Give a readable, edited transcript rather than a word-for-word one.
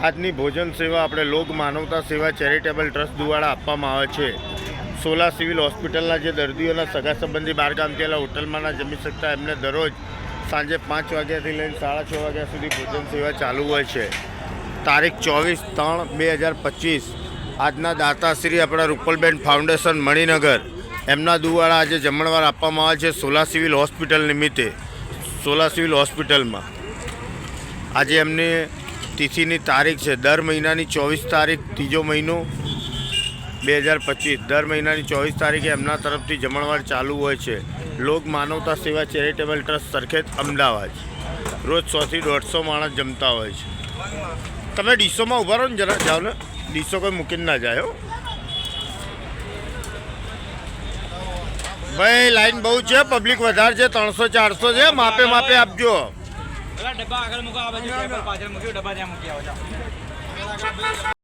આજની ભોજન સેવા આપણે લોક માનવતા સેવા ચેરિટેબલ ટ્રસ્ટ દ્વારા આપવામાં આવે છે। સોલા સિવિલ હોસ્પિટલના જે દર્દીઓના સગા સંબંધી બહારગામથી આવેલા હોટલમાં ના જમી શકતા એમને દરરોજ સાંજે 5 વાગ્યાથી લઈને 6:30 વાગ્યા સુધી ભોજન સેવા ચાલુ હોય છે। તારીખ 24/3/2025 આજના દાતાશ્રી આપણા રૂપલબેન ફાઉન્ડેશન મણિનગર એમના દ્વારા આજે જમણવાર આપવામાં આવે છે સોલા સિવિલ હોસ્પિટલ નિમિત્તે। સોલા સિવિલ હોસ્પિટલમાં આજે એમની તિથિની તારીખ છે દર મહિનાની 24 તારીખ ત્રીજો મહિનો 2025 દર મહિનાની 24 તારીખે એમના તરફથી જમણવાર ચાલુ હોય છે। લોક માનવતા સેવા ચેરિટેબલ ટ્રસ્ટ સરખેજ અમદાવાદ। રોજ 100 થી 150 માણસ જમતા હોય છે। તમે ડીશોમાં ઊભા રહો ને જરા જાઓ ને, ડીશો કોઈ મૂકીને ના જાય હો ભાઈ। લાઈન બહુ છે, પબ્લિક વધારે છે, 300-400 છે, માપે માપે આપજો। ડબ્બા આગળ મૂકો, આ બાજુ ટેબલ પાછળ મૂક્યો, ડબ્બા ત્યાં મૂકી આવો।